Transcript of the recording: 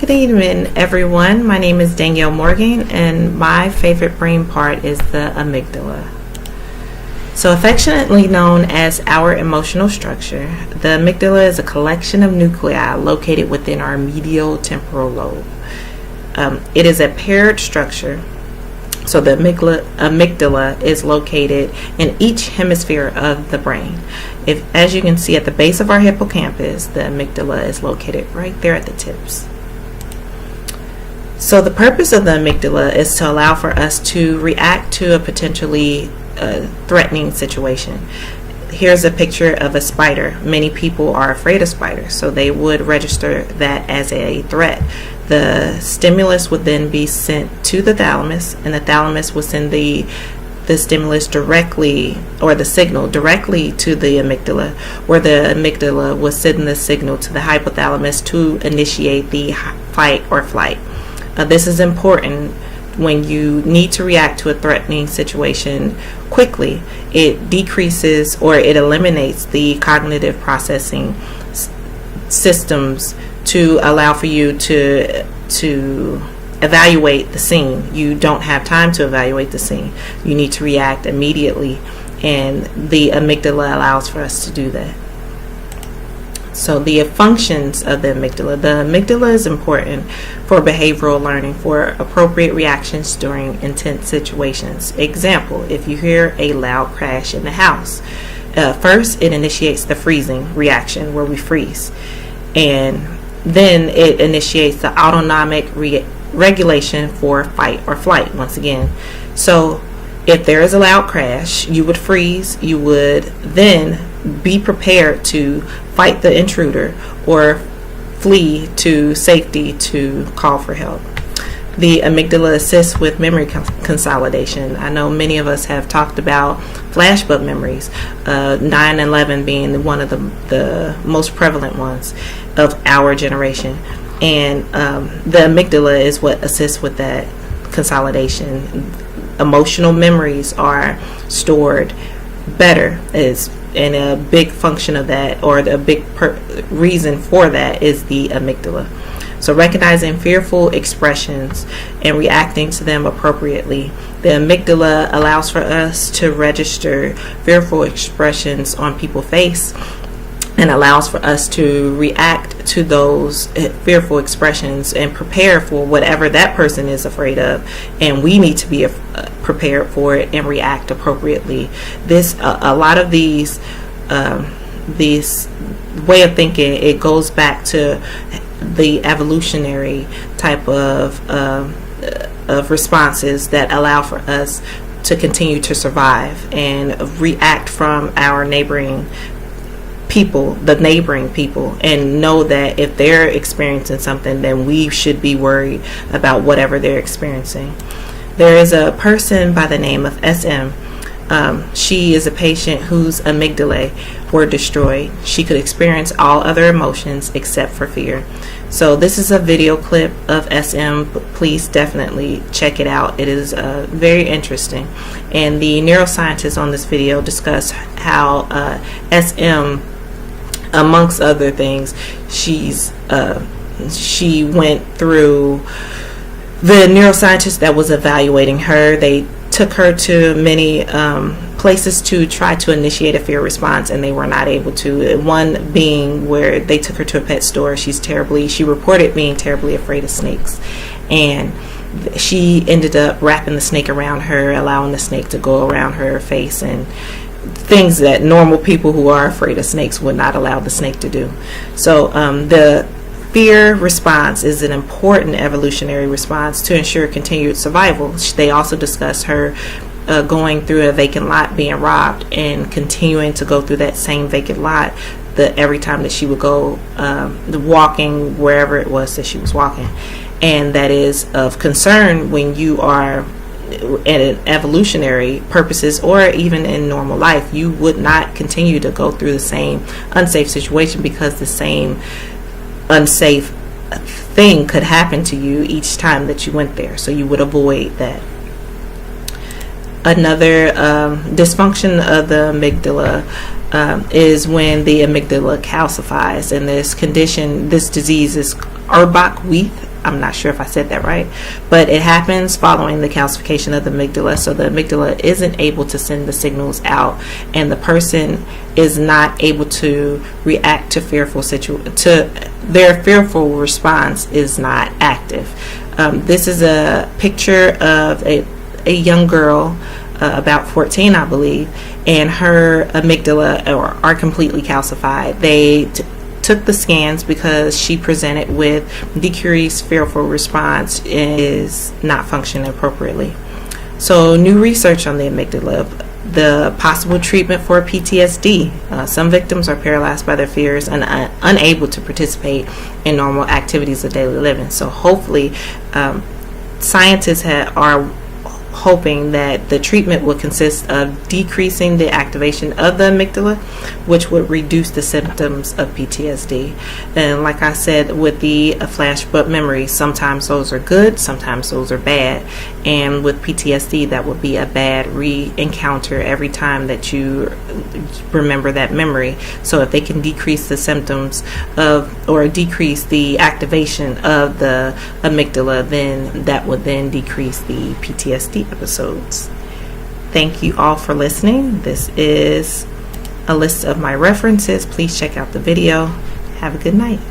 Good evening, everyone. My name is Danielle Morgan, and my favorite brain part is the amygdala. So affectionately known as our emotional structure, the amygdala is a collection of nuclei located within our medial temporal lobe. It is a paired structure, so the amygdala is located in each hemisphere of the brain. As you can see at the base of our hippocampus, the amygdala is located right there at the tips. So the purpose of the amygdala is to allow for us to react to a potentially threatening situation. Here's a picture of a spider. Many people are afraid of spiders, so they would register that as a threat. The stimulus would then be sent to the thalamus, and the thalamus would send the stimulus directly, or the signal directly, to the amygdala, where the amygdala will send the signal to the hypothalamus to initiate the fight or flight. This is important when you need to react to a threatening situation quickly. It decreases or it eliminates the cognitive processing systems to allow for you to evaluate the scene. You don't have time to evaluate the scene. You need to react immediately, and the amygdala allows for us to do that. So the functions of the amygdala. The amygdala is important for behavioral learning, for appropriate reactions during intense situations. Example, if you hear a loud crash in the house, first it initiates the freezing reaction where we freeze, and then it initiates the autonomic regulation for fight or flight once again. So if there is a loud crash, you would freeze. You would then be prepared to fight the intruder or flee to safety to call for help. The amygdala assists with memory consolidation. I know many of us have talked about flashbulb memories, 9/11 being one of the most prevalent ones of our generation. And the amygdala is what assists with that consolidation. Emotional memories are stored better, and a big function of that, or the big reason for that, is the amygdala. So recognizing fearful expressions and reacting to them appropriately. The amygdala allows for us to register fearful expressions on people's face, and allows for us to react to those fearful expressions and prepare for whatever that person is afraid of, and we need to be prepared for it and react appropriately. A lot of these way of thinking, it goes back to the evolutionary type of responses that allow for us to continue to survive and react from our neighboring people, and know that if they're experiencing something, then we should be worried about whatever they're experiencing. There is a person by the name of SM. She is a patient whose amygdalae were destroyed. She could experience all other emotions except for fear. So this is a video clip of SM. Please definitely check it out. It is very interesting. And the neuroscientists on this video discuss how SM, amongst other things, she went through, the neuroscientist that was evaluating her, they took her to many places to try to initiate a fear response, and they were not able to. One being where they took her to a pet store. She reported being terribly afraid of snakes, and she ended up wrapping the snake around her, allowing the snake to go around her face, and things that normal people who are afraid of snakes would not allow the snake to do. So the fear response is an important evolutionary response to ensure continued survival. They also discussed her going through a vacant lot, being robbed, and continuing to go through that same vacant lot every time that she would go walking wherever it was that she was walking. And that is of concern when you are in evolutionary purposes, or even in normal life. You would not continue to go through the same unsafe situation, because the same unsafe thing could happen to you each time that you went there, so you would avoid that. Another dysfunction of the amygdala is when the amygdala calcifies, and this disease is Urbach-Wiethe I'm not sure if I said that right, but it happens following the calcification of the amygdala. So the amygdala isn't able to send the signals out, and the person is not able to react to their fearful response is not active. This is a picture of a young girl, about 14, I believe, and her amygdala are completely calcified. They took the scans because she presented with decreased fearful response and is not functioning appropriately. So new research on the amygdala, the possible treatment for PTSD. Some victims are paralyzed by their fears and unable to participate in normal activities of daily living. So hopefully scientists are hoping that the treatment will consist of decreasing the activation of the amygdala, which would reduce the symptoms of PTSD. And like I said, with the flashback memory, sometimes those are good, sometimes those are bad. And with PTSD, that would be a bad re-encounter every time that you remember that memory. So if they can decrease the symptoms or decrease the activation of the amygdala, then that would then decrease the PTSD episodes. Thank you all for listening. This is a list of my references. Please check out the video. Have a good night.